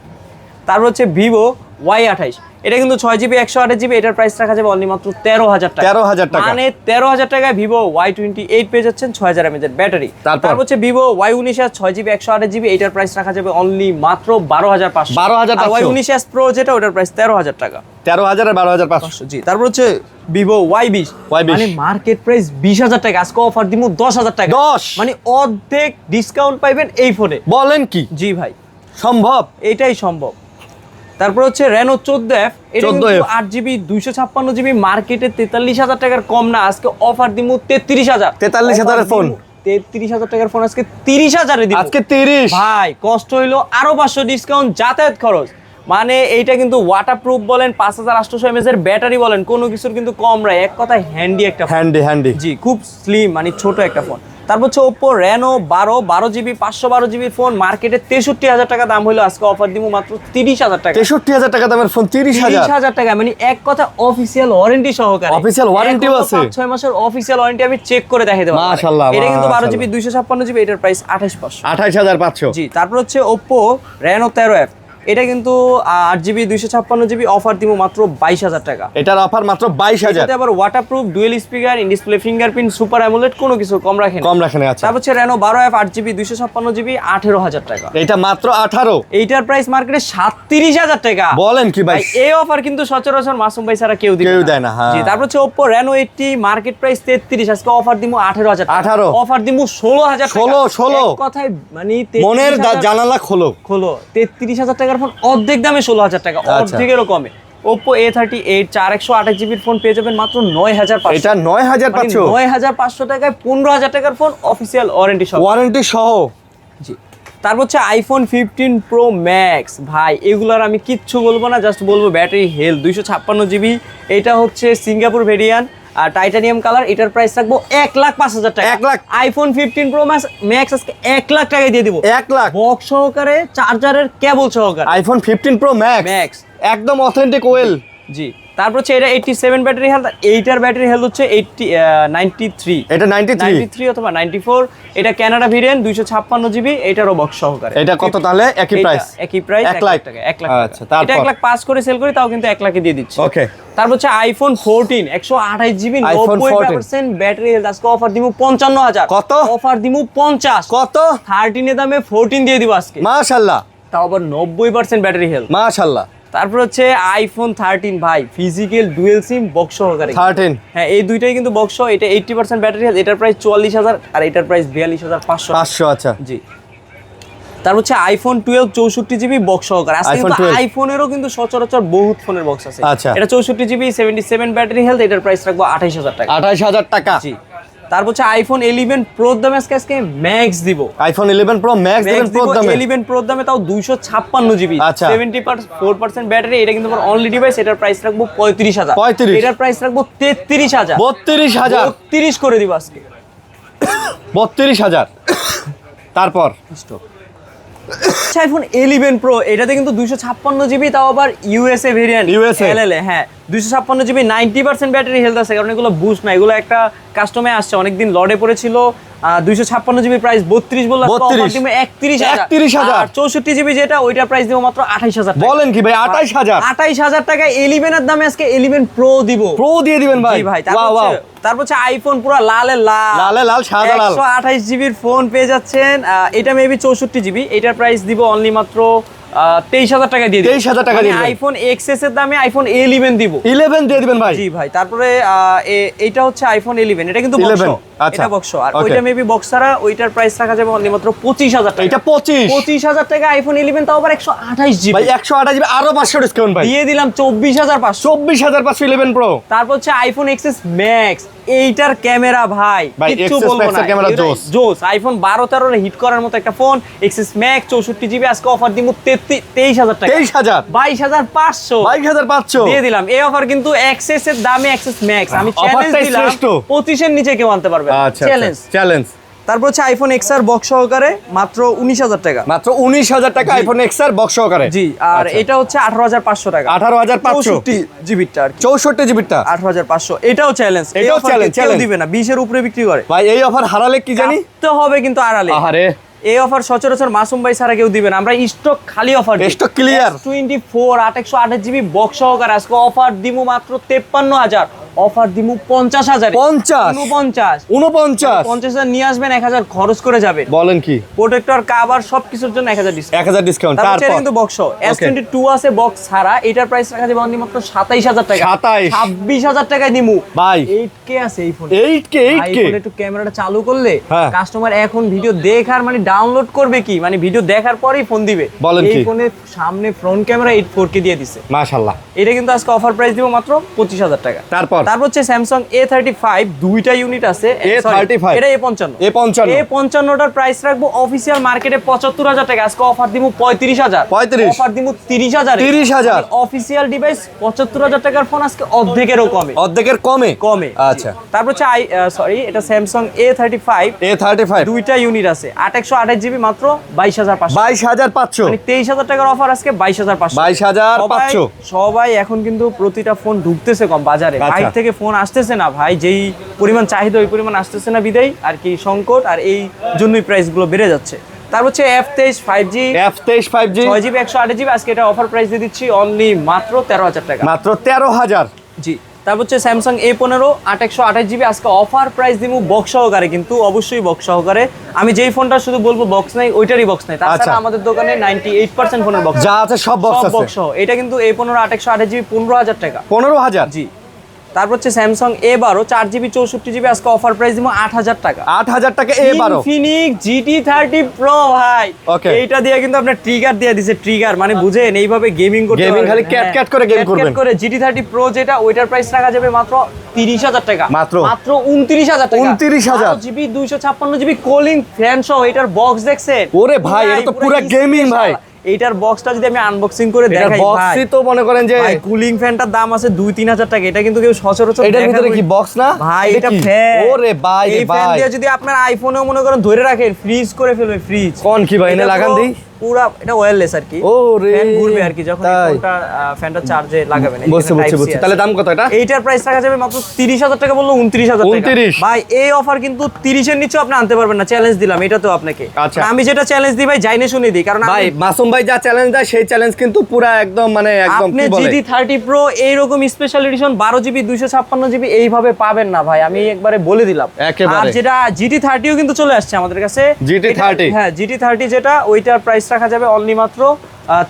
তারপর হচ্ছে Vivo Y28, এটা কিন্তু 6GB 128GB, এটার প্রাইস রাখা যাবে অনলি মাত্র 13,000 টাকা। 13,000 টাকা, মানে 13,000 টাকায় Vivo Y28 পেয়ে যাচ্ছেন 6,000 mAh এর ব্যাটারি। তারপর হচ্ছে Vivo Y19s 6GB 128GB, এটার প্রাইস রাখা যাবে অনলি মাত্র 12,500। 12,500। Y19s Pro যেটা, ওটার প্রাইস 13,000 টাকা। 13,000 আর 12,500। জি। তারপর হচ্ছে Vivo Y20, মানে মার্কেট প্রাইস 20,000 টাকা, আজকে অফার দিমু 10,000 টাকা। 10 মানে অর্ধেক ডিসকাউন্ট পাইবেন এই ফোনে। বলেন কি? জি ভাই সম্ভব, এটাই সম্ভব। তারপর হচ্ছে Reno 14F, এটা কিন্তু 8GB 256GB মার্কেটে 43,000 টাকার কম না, আজকে অফার দিমু 33,000। 43,000 এর ফোন, 33,000 টাকার ফোন আজকে 30,000 এ দিব। আজকে 30 ভাই কষ্ট হইলো আরো 500 ডিসকাউন্ট, যাতায়াত খরচ। মানে এইটা কিন্তু ওয়াটারপ্রুফ বলেন, 5,800 mAh এর ব্যাটারি বলেন, কোনো কিছুর কিন্তু কম রায়, এক কথায় হ্যান্ডি একটা ফোন। হ্যান্ডি জি, খুব স্লিম, মানে ছোট একটা ফোন। তারপর হচ্ছে Oppo Reno 12GB 512GB phone, মার্কেটে 63,000 টাকা দাম হলো, আজকে অফার দিমু মাত্র 30,000 টাকা। 63,000 টাকা দামের ফোন 30,000 টাকা, মানে এক কথা অফিসিয়াল ওয়ারেন্টি সহকারে। অফিসিয়াল ওয়ারেন্টিও আছে, 6 মাসের অফিসিয়াল ওয়ারেন্টি, আমি চেক করে দেখাই দেব। মাশাআল্লাহ। এটা কিন্তু 12GB 256GB, এটার প্রাইস 28,500। 28,500। জি। তারপর হচ্ছে Oppo Reno 13F, এটা কিন্তু 8GB 256GB, অফার দিব মাত্র 22,000 টাকা। এটার অফার মাত্র 22,000। এটাতে আবার waterproof, dual speaker, in display fingerprint, super AMOLED, কোনো কিছু কম রাখেন। আচ্ছা। তারপর হচ্ছে Reno 12F 8GB 256GB 18,000 টাকা। এটা মাত্র 18। এইটার প্রাইস মার্কেটে 37,000 টাকা। বলেন কি ভাই? এই অফার কিন্তু সচরাচর মাসুম ভাই ছাড়া কেউ দেয় না। জি। তারপর হচ্ছে Oppo Reno 80, মার্কেট প্রাইস 33, আজকে অফার দিমু 18,000 টাকা। 18 অফার দিমু 16,000 টাকা। 16 এক কথায় মানে মনের জানালা খোলো। 33,000 টাকার ফোন অর্ধেক দামে 16,000 টাকা, অর্ধেকেরও কমে। Oppo A38 428GB ফোন পেয়ে যাবেন মাত্র 9,500। এটা 9,500। 9,500 টাকায় 15,000 টাকার ফোন, অফিসিয়াল ওয়ারেন্টি সহ। জি। তারপর হচ্ছে iPhone 15 Pro Max, ভাই এগুলার আমি কিচ্ছু বলবো না, জাস্ট বলবো ব্যাটারি হেলথ, 256GB। এটা হচ্ছে সিঙ্গাপুর ভেরিয়েন্ট আর টাইটানিয়াম কালার, এটার প্রাইস রাখবো 1,05,000 টাকা। 1 লাখ। iPhone 15 Pro Max আজকে 1 লাখ টাকায় দিয়ে দিব। 1 লাখ বক্স সহকারে, চার্জারের কেবল সহকারে। iPhone 15 Pro Max একদম অথেন্টিক ওয়েল। জি। তারপর হচ্ছে এটা 87 ব্যাটারি হেলথ, এইটার ব্যাটারি হেলথ হচ্ছে 93। এটা 93 অথবা 94। এটা কানাডা ভেরিয়েন্ট 256 জিবি, এটারও বক্স সহকারে। এটা কত তাহলে? একই প্রাইস? একই প্রাইস, 1 লাখ টাকা, 1 লাখ। আচ্ছা, তারপর এটা 1 লাখ পাস করে সেল করি, তাও কিন্তু 1 লাখে দিয়ে দিচ্ছি। ওকে। তারপর হচ্ছে iPhone 14 128 GB, iPhone 90% battery health, আজকে অফার দিমু 55,000। কত? অফার দিমু 50। কত? 13 এর দামে 14 দিয়ে দিব আজকে, মাশাআল্লাহ। তাও আবার 90% ব্যাটারি হেলথ। মাশাআল্লাহ। তারপর হচ্ছে আইফোন 13 ভাই, ফিজিক্যাল ডুয়েল সিম বক্স সহকারে। 13 হ্যাঁ, এই দুইটাই কিন্তু বক্স। এটা 80% ব্যাটারি হেলথ, এটার প্রাইস 44,000 আর এটার প্রাইস 42,500। 500। আচ্ছা, জি। তারপর হচ্ছে আইফোন 12 64 জিবি বক্স সহকারে। আজকে iPhone কিন্তু 12 আইফোনেরও কিন্তু সচরাচর বহুত ফোনের বক্স আছে। আচ্ছা। এটা 64 জিবি 77 ব্যাটারি হেলথ, এটার প্রাইস রাখবো 28,000 টাকা। 28,000 টাকা। জি। তারপর হচ্ছে আইফোন 11 প্রো দামে আজকে ম্যাক্স দিব। আইফোন 11 প্রো ম্যাক্স দিবেন প্রো দামে? 11 প্রো দামে তাও 256 জিবি, আচ্ছা। 74% ব্যাটারি। এটা কিন্তু অনলি ডিভাইস, এটার প্রাইস রাখবো 35,000। 35? এটার প্রাইস রাখবো 33,000। 32,000? 32 করে দিব আজকে। 32,000। তারপর আইফোন 11 প্রো, এটাতে কিন্তু 256 জিবি, তাও আবার ইউএসএ ভেরিয়েন্ট। USA? এলএলএ, হ্যাঁ 256 জিবি, 90% ব্যাটারি হেলথ আছে, কারণ এগুলো বুস্ট না, এগুলো একটা কাস্টমে আসছে, অনেকদিন লডে পড়েছিল। 256 জিবি প্রাইস 32 বললাম, 31,000। আর 64 জিবি যেটা, ওইটার প্রাইস দিব মাত্র 28,000 টাকা। বলেন কি ভাই? 28,000? 28,000 টাকা 11 এর দামে আজকে 11 প্রো দিব। প্রো দিয়ে দিবেন ভাই? জি ভাই। Wow wow. তারপর হচ্ছে আইফোন পুরো লালে লাল, লালে লাল, সাদা লাল, 128 জিবির ফোন পেয়ে যাচ্ছেন। এটা মেবি 64 জিবি, এটার প্রাইস দিব অনলি মাত্র 23,000 টাকা দিয়ে দিবেন। 23,000 টাকা দিয়ে দিবেন। আইফোন এক্সএস এর দামে আইফোন 11 দিব। 11 দিয়ে দিবেন ভাই? জি ভাই। তারপরে এটা হচ্ছে আইফোন 11, এটা কিন্তু 11, বক্স। আচ্ছা। এটা বক্স, আর Okay. ওইটা মেবি বক্স ছাড়া, ওইটার প্রাইস রাখা যাবে অনলি মাত্র 25,000 টাকা। এটা 25? 25,000 টাকা আইফোন 11, তাও আবার 128 জিবি। ভাই 128 জিবি, আরো 500 ডিসকাউন্ট ভাই। দিয়ে দিলাম 24,500। 24,500 11 প্রো। তারপর হচ্ছে আইফোন এক্সএস ম্যাক্স, এইটার ক্যামেরা ভাই ভাই, কিচ্ছু XS বলবো Max না, এর ক্যামেরা জোস। জোস। আইফোন 12-13 এর হিট করার মতো একটা ফোন। এক্সএস ম্যাক্স 64 জিবি, আজকে অফার দিব 23,000 টাকা। 23,000? 22,500 22,500 দিয়ে দিলাম। এই অফার কিন্তু এক্সএস এর দামে এক্সএস ম্যাক্স। আমি চ্যালেঞ্জ অফারটাই দিলাম, শ্রেষ্ঠ। 25 এর নিচে কেউ আনতে পারবে না। আচ্ছা, চ্যালেঞ্জ। চ্যালেঞ্জ। তারপর হচ্ছে আইফোন এক্সআর বক্স সহকারে মাত্র 19,000 টাকা। মাত্র 19,000 টাকা আইফোন এক্সআর বক্স সহকারে? জি। আর আচ্ছা। এটা হচ্ছে 18,500 টাকা। 18,500? 64 জিবিটা আর কি। 64 জিবিটা 18,500। এটাও চ্যালেঞ্জ। এটাও challenge, কেউ challenge। দিবে না, 20 এর উপরে বিক্রি করে ভাই। এই অফার হারালে কি জানি তো হবে কিন্তু আড়ালে। আহারে, এই অফার সচরাচর মাসুম ভাই ছাড়া কেউ দিবে না। আমরা স্টক খালি অফার দিই। Stock clear? S24 828 GB box সহকারে আজকে অফার দিমু মাত্র 53,000। অফার দিমু 50,000। 50? 49। 49? 50,000 নিয়ে আসবেন, 1,000 খরচ করে যাবেন। বলেন কি? প্রোটেক্টর, কভার সবকিছুর জন্য 1,000 ডিসকাউন্ট। 1,000 ডিসকাউন্ট। তারপর তারপর কিন্তু বক্স S22 আছে বক্স ছাড়া, এটার প্রাইস রাখা যাবে অনলি মাত্র 27,000 টাকা। 27? 26,000 টাকায় দিমু ভাই 8K আছে এই ফোন। 8K? 8K? আইফোনে একটু ক্যামেরাটা চালু করলে হ্যাঁ। কাস্টমার এখন ভিডিও দেখার মানে ডাউনলোড করবে কি, মানে ভিডিও দেখার পরেই ফোন দিবে। বলেন এই কি? ফোনের সামনে ফ্রন্ট ক্যামেরা 4K দিয়ে দিছে। মাশাআল্লাহ। এটা কিন্তু আজকে অফার প্রাইস দিব মাত্র 25,000 টাকা। তারপর হচ্ছে স্যামসাং A35, দুইটা ইউনিট আছে। A35? এটা A55। A55? A55টার প্রাইস রাখবো অফিসিয়াল মার্কেটে 75,000 টাকা, আজকে অফার দিব 35,000। 35? অফার দিব 30,000। 30,000? অফিসিয়াল ডিভাইস 75,000 টাকার ফোন আজকে অর্ধেকেরও কমে। অর্ধেকের কমে? কমে। আচ্ছা। তারপর হচ্ছে এটা স্যামসাং A35, A35? দুইটা ইউনিট আছে। 828 জিবি মাত্র 22,500। 22,500? মানে 23,000 টাকার অফার আজকে 22,500। 22,500? সবাই এখন কিন্তু প্রতিটা ফোন ঢুকতেছে কম বাজারে। আচ্ছা। বাইরে থেকে ফোন আসতেছে না ভাই, যেই পরিমাণ চাহিদা ওই পরিমাণ আসতেছে না বিদায় আর কি সংকট, আর এই জন্যই প্রাইস গুলো বেড়ে যাচ্ছে। তারপর হচ্ছে F23 5G, F23 5G 6GB 128 GB, আজকে এটা অফার প্রাইস দিয়ে দিচ্ছি অনলি মাত্র 13,000 টাকা। মাত্র 13,000? জি। তারপর হচ্ছে স্যামসাং A15 828 জিবি, আজকে অফার প্রাইস দিব বক্স সহকারে, কিন্তু অবশ্যই বক্স সহকারে। আমি যেই ফোনটা শুধু বলবো বক্স নাই, ওইটারই বক্স নাই। তাছাড়া আমাদের দোকানে 98% ফোনের বক্স যা আছে সব বক্স আছে। বক্স সহ। এটা কিন্তু A15 828 জিবি 15,000 টাকা। 15,000? জি। তারপর হচ্ছে স্যামসাং A12 4GB 64 জিবি, আজকে অফার প্রাইস দিব 8,000 টাকা। 8,000 টাকা A12? ইনফিনিক্স GT30 Pro ভাই। ওকে। এইটা দিয়ে কিন্তু আপনার ট্রিগার দিয়ে দিছে, ট্রিগার মানে বুঝেন এইভাবে গেমিং করতে গেমিং পারবেন। খালি ক্যাট ক্যাট করে গেম করবেন। ক্যাট করে GT30 Pro যেটা, ওইটার প্রাইস রাখা যাবে মাত্র 30,000 টাকা। মাত্র 29,000 টাকা। 29,000? GB 256GB কুলিং ফ্যান সহ এটার বক্স দেখছেন? ওরে ভাই, এটা তো পুরো গেমিং ভাই। এইটার বক্সটা যদি আমি আনবক্সিং করে এটার দেখাই ভাই, বক্সই তো মনে করেন যে ভাই কুলিং ফ্যানটার দাম আছে 2-3 হাজার টাকা। এটা কিন্তু কেউ সচরাচর এটার ভিতরে কি বক্স না ভাই, এটা কি? ফ্যান। ওরে ভাই রে এই ফ্যান ভাই, দিয়ে যদি আপনার আইফোনেও মনে করেন ধরে রাখেন, ফ্রিজ করে ফেলবে, ফ্রিজ। কোন কি ভাই, এনে লাগান দেই। পুরা এটা ওয়্যারলেস আর কি, ও রে, ফ্যান ঘুরবে আর কি যখন এই তাই? ফোনটা ফ্যানটা চার্জে লাগাবেন। বুঝছি। তাহলে দাম কত এটা? এইটার প্রাইস রাখা যাবে মাত্র 30,000 টাকা, বললো 29,000 টাকা। 29? ভাই এই অফার কিন্তু 30 এর নিচে আপনি আনতে পারবেন না, চ্যালেঞ্জ দিলাম এটা তো আপনাকে। আচ্ছা। আমি যেটা চ্যালেঞ্জ দিই ভাই জাইনে শুনে দিই, কারণ ভাই মাসুম ভাই যা চ্যালেঞ্জ দেয় সেই চ্যালেঞ্জ কিন্তু পুরা একদম মানে একদম আপনি কি বলে GT 30 Pro এইরকম স্পেশাল এডিশন 12GB 256GB এইভাবে পাবেন না ভাই, আমি একবারে বলে দিলাম। একেবারে। আর যেটা GT 30ও কিন্তু চলে আসছে আমাদের কাছে। GT 30? হ্যাঁ GT 30 যেটা, ওইটার প্রাইস রাখা যাবে অনলি মাত্র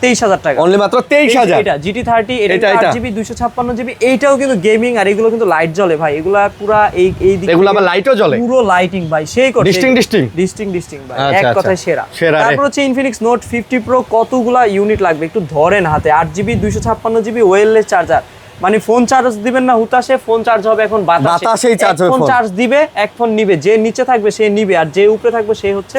23,000 টাকা। অনলি মাত্র 23,000? এটা GT 30, এটা এটা 8GB 256GB, এইটাও কিন্তু গেমিং, আর এগুলো কিন্তু লাইট জ্বলে ভাই, এগুলা পুরা এই দিক এগুলো থেকে আবার লাইটও জ্বলে? পুরো লাইটিং ভাই সেই করে ডিস্টিং ভাই, আচ্ছা, এক কথায় আচ্ছা। সেরা। সেরা রে। তারপর হচ্ছে Infinix Note 50 Pro, কতগুলা ইউনিট লাগবে একটু ধরেন হাতে, 8GB 256GB ওয়্যারলেস চার্জার, মানে ফোন চার্জ দিবেন না হুতাশে, ফোন চার্জ হবে এখন বাতাসেই চার্জ হবে ফোন ফোন। চার্জ দিবে, এক ফোন নিবে, যে নিচে থাকবে সে নিবে, আর যে উপরে থাকবে সে হচ্ছে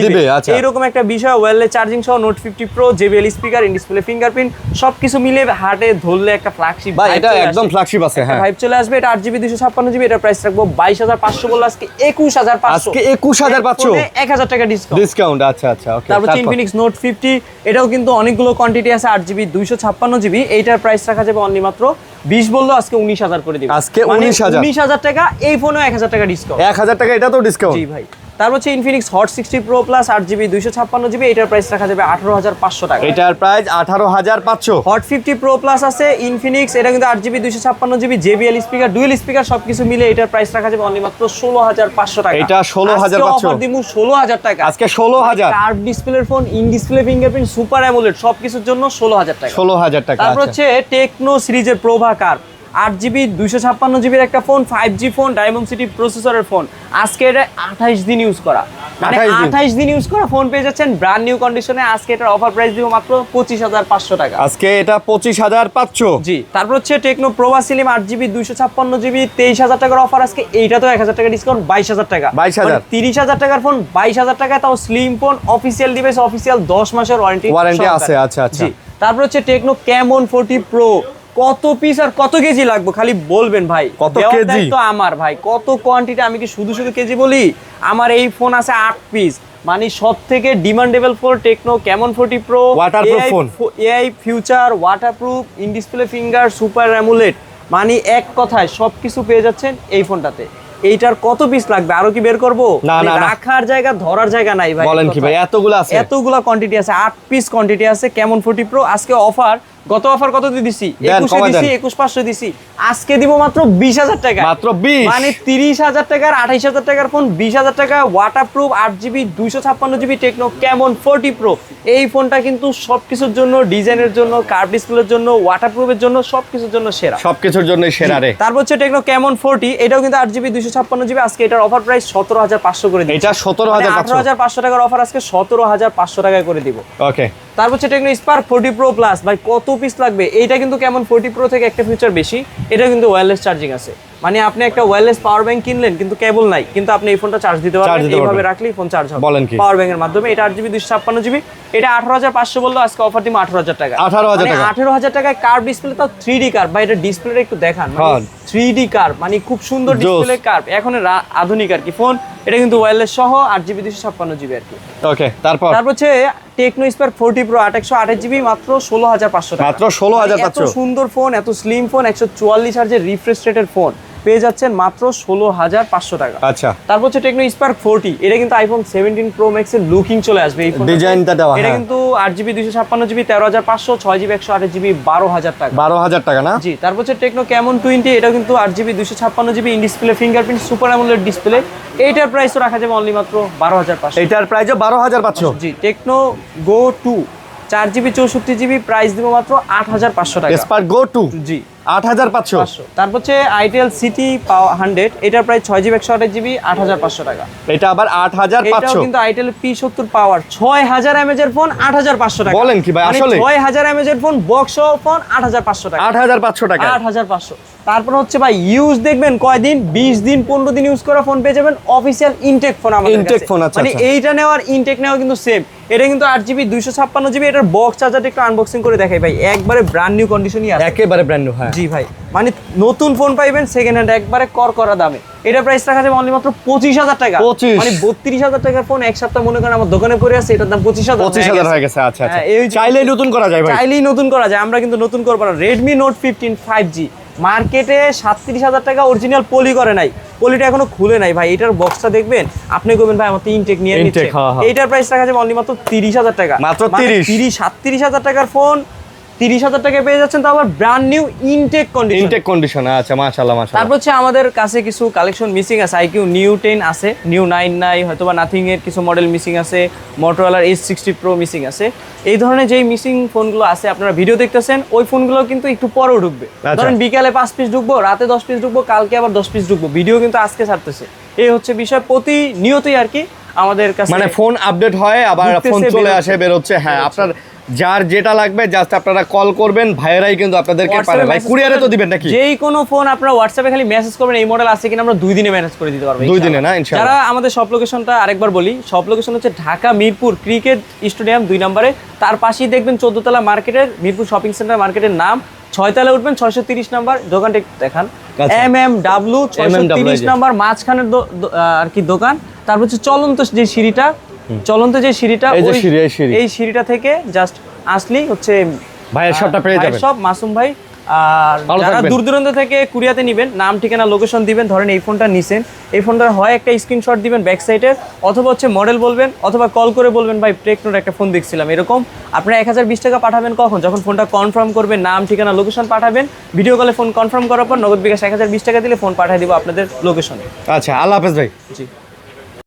দিবে। আচ্ছা, এইরকম একটা বিষয়। ওয়্যারলেস চার্জিং সহ Note 50 Pro, JBL speaker, in display fingerprint, সবকিছু মিলে হাতে ধরলে একটা ফ্ল্যাগশিপ ভাই এটা একদম ফ্ল্যাগশিপ আছে। হ্যাঁ ভাইব চলে আসবে। এটা 8GB 256GB, এটা প্রাইস রাখবো 22,500, বললো আজকে 21,500। আজকে 21,500? 1000 টাকা ডিসকাউন্ট। ডিসকাউন্ট, আচ্ছা আচ্ছা ওকে। তারপর Infinix Note 50, এটাও কিন্তু অনেকগুলো কোয়ান্টিটি আছে, 8GB 256GB, এইটার প্রাইস রাখা যাবে অনলি মাত্র 20, বললো আজকে 19,000 করে দিবে। আজকে 19,000 টাকা, এই ফোনেও 1000 টাকা ডিসকাউন্ট। 1000 টাকা এটা তো ডিসকাউন্ট? জি ভাই। তারপর হচ্ছে Infinix Hot 60 Pro Plus 8GB 256GB, এটার প্রাইস রাখা যাবে 18,500 টাকা। এটার প্রাইস 18,500। Hot 50 Pro Plus আছে Infinix, এটা কিন্তু 8GB 256GB, JBL speaker, dual speaker, সবকিছু মিলে এটার প্রাইস রাখা যাবে অনলি মাত্র 16,500 টাকা। এটা 16,500? অফার দিমু 16,000 টাকা। আজকে 16,000? কার্ভ ডিসপ্লের phone, in display fingerprint, super AMOLED, সবকিছুর জন্য 16,000 টাকা। 16,000 টাকা। তারপর আচ্ছা। হচ্ছে টেকনো সিরিজের প্রভা কার্ভ, 8GB 256GB একটা phone, 5G phone, diamond city প্রসেসরের ফোন, আজকে এটা 28 দিন ইউজ করা, মানে 28 দিন ইউজ করা ফোন পেয়ে যাচ্ছেন ব্র্যান্ড নিউ কন্ডিশনে। আজকে এটার অফার প্রাইস দিব মাত্র 25,500 টাকা। আজকে এটা 25,500? জি। তারপর হচ্ছে টেকনো প্রভা স্লিম 8GB 256GB, 23,000 টাকার অফার আজকে, এইটা তো 1000 টাকা ডিসকাউন্ট, 22,000 টাকা। 22,000? 30,000 টাকার ফোন 22,000 টাকা, তাও slim phone, official device, official 10 মাসের ওয়ারেন্টি আছে। আচ্ছা আচ্ছা। জি। তারপর হচ্ছে টেকনো ক্যামন 40 প্রো, কত পিস আর কত কেজি লাগবে খালি বলবেন ভাই, কত দেওয়ার কেজি? দায়িত্ব আমার ভাই, কত কোয়ান্টিটি, আমি কি শুধু কেজি বলি? আমার এই ফোন আছে 8 পিস, মানে সব থেকে demandable phone techno Camon 40 pro, waterproof phone, AI future, waterproof, in display finger, super AMOLED, মানে এক কথায় সবকিছু পেয়ে যাচ্ছেন এই ফোনটাতে। এইটার কত পিস লাগবে আরো কি বের করব? না না, রাখার জায়গা, ধরার জায়গা নাই ভাই। বলেন কি ভাই, এতগুলো আছে? এতগুলা কোয়ান্টিটি আছে, 8 পিস কোয়ান্টিটি আছে ক্যামন 40 প্রো। আজকে অফার, গত অফার কত দিয়ে দিছি? 21 দিছি, 21,500 দিছি, আজকে দিব মাত্র 20,000 টাকা। মাত্র 20? মানে 30,000 টাকার 28,000 টাকার ফোন 20,000 টাকা, waterproof, 8GB 256GB techno Camon 40 pro. এই ফোনটা কিন্তু সবকিছুর জন্য, ডিজাইনের জন্য, কার্ভ ডিসপ্লের জন্য, ওয়াটারপ্রুফের জন্য, সবকিছুর জন্য সেরা, সবকিছুর জন্য সেরা রে। তারপর হচ্ছে টেকনো ক্যামন 40, এটাও কিন্তু 8GB 256GB, আজকে এটার অফার প্রাইস 17,500 করে দিচ্ছি। এটা 17,500? 18,500 টাকার অফার, আজকে 17,500 টাকায় করে দিব। ওকে। তারপর হচ্ছে টেকনো স্পার্ক 40 প্রো প্লাস, ভাই কত পিস লাগবে? এইটা কিন্তু কেমন 40 প্রো থেকে একটা ফিচার বেশি, এটা কিন্তু ওয়্যারলেস চার্জিং আছে, মানে আপনি একটা ওয়্যারলেস পাওয়ার ব্যাংক কিনলেন কিন্তু কেবল নাই, কিন্তু আপনি এই ফোনটা চার্জ দিতে পারবেন, এইভাবে রাখলেই ফোন চার্জ হবে। বলেন কি? পাওয়ার ব্যাংকের মাধ্যমে। এটা 8GB 256GB, এটা 18,500 বললো, আজকে অফার দিব 18,000 টাকা। 18,000 টাকা? 18,000 টাকায় কার্ভ ডিসপ্লে, তাও 3D কার্ভ, ভাই এটা ডিসপ্লেটা একটু দেখান, 3D কার্ভ, মানে খুব সুন্দর ডিসপ্লে কার্ভ, এখন আধুনিক আর কি ফোন। এটা কিন্তু ওয়্যারলেস সহ 8GB 256GB আর কি। ওকে। তারপর হচ্ছে টেকনো স্পার্ক 40 প্রো 828GB, মাত্র 16,500 টাকা। মাত্র 16,500? এত সুন্দর ফোন, এত স্লিম ফোন, 144 হার্জের রিফ্রেশ রেটের ফোন পেয়ে যাচ্ছেন মাত্র 16,500 টাকা। আচ্ছা। তারপর হচ্ছে টেকনো স্পার্ক 40, এটা কিন্তু আইফোন 17 প্রো ম্যাক্স এর লুকিং চলে আসবে এই ফোন, ডিজাইনটা দেওয়া। এটা কিন্তু 8GB 256GB 13,500, 6GB 128GB 12,000 টাকা। 12,000 টাকা না? জি। তারপর হচ্ছে টেকনো ক্যামন 20, এটা কিন্তু 8GB 256GB, in display fingerprint, super AMOLED display, এইটার প্রাইসও রাখা যাবে অনলি মাত্র 12,500। এটার প্রাইসও 12,500? জি। টেকনো গো 2 4GB 64GB, প্রাইস দিব মাত্র 8,500 টাকা। স্পার্ক গো 2? জি। 8,500? তারপর হচ্ছে আইটেল সিটি 100, এটার প্রাইস 6GB 128GB 8,500 টাকা। এটা আবার 8,500? এটাও কিন্তু আইটেল P70 পাওয়ার 6000 mAh এর ফোন 8,500 টাকা। বলেন কি ভাই, আসলে 6000 mAh এর ফোন বক্স সহ ফোন 8,500 টাকা। 8,500 টাকা? 8,500। তারপর হচ্ছে ভাই ইউজ দেখবেন কয়দিন, 20 দিন 15 দিন ইউজ করা ফোন পেয়ে যাবেন অফিশিয়াল ইনটেক ফোন আমাদের কাছে। Intact phone? আচ্ছা। মানে এইটা নেওয়ার ইনটেক নেওয়া কিন্তু সেম। এটা কিন্তু 8GB 256GB, এটার বক্স চার্জারটা একটু আনবক্সিং করে দেখাই ভাই, একবারে ব্র্যান্ড নিউ কন্ডিশনই আছে, একেবারে ব্র্যান্ড নিউ। হ্যাঁ। জি। জি ভাই, মানে নতুন ফোন পাইবেন সেকেন্ড হ্যান্ড একবারে করা দামে। এটা প্রাইস রাখা যাবে অনলি মাত্র 25,000 টাকা। 25 মানে 32,000 টাকার ফোন এক সপ্তাহ মনে করেন আমার দোকানে পড়ে আছে, এটার দাম 25,000 হয়ে গেছে। আচ্ছা আচ্ছা, হ্যাঁ, এই যে- চাইলেই নতুন করা যায় ভাই। চাইলেই নতুন করা যায়, আমরা কিন্তু নতুন করবো না। রেডমি নোট 15 5G মার্কেটে 37,000 টাকা, অরিজিনাল পলি করে নাই, পলিটা এখনো খুলে নাই ভাই। এটার বক্সটা দেখবেন আপনি কইবেন ভাই আমার তো ইনটেক নিয়ে নিচ্ছে। Intake, হ্যাঁ, হ্যাঁ। এইটার প্রাইস রাখা যাবে অনলি মাত্র 30,000 টাকা। মাত্র 30? 37,000 টাকার ফোন 30,000 টাকায় পেয়ে যাচ্ছেন, তো আবার brand new intact condition. Intact condition. আচ্ছা, মাশাআল্লাহ মাশাআল্লাহ। তারপর হচ্ছে আমাদের কাছে কিছু কালেকশন মিসিং আছে। আইকিউ নিউ 10 আছে, নিউ 9 নাই, হয়তোবা নাথিং এর কিছু মডেল মিসিং আছে, মোটরোলার H60 Pro মিসিং আছে। এই ধরনের যেই মিসিং ফোনগুলো আছে আপনারা ভিডিও দেখতেছেন, ওই ফোনগুলো কিন্তু একটু পরেও ঢুকবে। আচ্ছা। ধরেন বিকালে 5 পিস ঢুকবো, রাতে 10 পিস ঢুকবো, কালকে আবার 10 পিস ঢুকবো। ভিডিও কিন্তু আজকে ছাড়তেছে, এই হচ্ছে বিষয়। প্রতিনিয়তই আর কি আমাদের কাছে মানে ফোন আপডেট হয়, আবার ঢুকতেছে, ফোন চলে বেরোচ্ছে। আসে, বেরোচ্ছে। হ্যাঁ, আপনার যার যেটা লাগবে জাস্ট আপনারা কল করবেন, ভাইয়েরাই কিন্তু আপনাদেরকে পারে। ভাই কুরিয়ারে তো দিবেন নাকি? যেই কোনো ফোন আপনারা হোয়াটসঅ্যাপে খালি মেসেজ করবেন এই মডেল আছে কিনা, আমরা 2 দিনে ম্যানেজ করে দিতে পারবো। 2 দিনে না ইনশাআল্লাহ। যারা আমাদের সব লোকেশনটা আরেকবার বলি, সব লোকেশন হচ্ছে ঢাকা মিরপুর ক্রিকেট স্টেডিয়াম 2 নম্বরে, তার পাশেই দেখবেন 14 তলা মার্কেটের মিরপুর শপিং সেন্টার মার্কেটের নাম। 6 তলায় উঠবেন 630 নাম্বার দোকানটা দেখান, আচ্ছা। MMW 630 নাম্বার মাঝখানের আর কি দোকান। তারপর হচ্ছে চলন্ত যে সিঁড়িটা, এই যে সিঁড়ি, এই সিঁড়ি। এই সিঁড়িটা থেকে জাস্ট আসলেই হচ্ছে ভাইয়ের শপটা পেয়ে ভাইয়ের যাবেন। সব মাসুম ভাই। আর ভালো যারা থাকবেন। দূর দূরান্ত থেকে কুরিয়াতে নেবেন, নাম ঠিকানা লোকেশন দিবেন। ধরেন এই ফোনটা নিছেন, এই ফোনটার হয় একটা স্ক্রিনশট দিবেন ব্যাক সাইডের, অথবা হচ্ছে মডেল বলবেন, অথবা কল করে বলবেন ভাই টেকনোর একটা ফোন দেখছিলাম এরকম। আপনারা 1020 টাকা পাঠাবেন কখন? যখন ফোনটা কনফার্ম করবেন, নাম ঠিকানা লোকেশন পাঠাবেন। ভিডিও কলে ফোন কনফার্ম করার পর নগদ বিকাশ 1020 টাকা দিলে ফোন পাঠিয়ে দিব আপনাদের লোকেশনে। আচ্ছা, আল্লাহ হাফেজ ভাই। জি।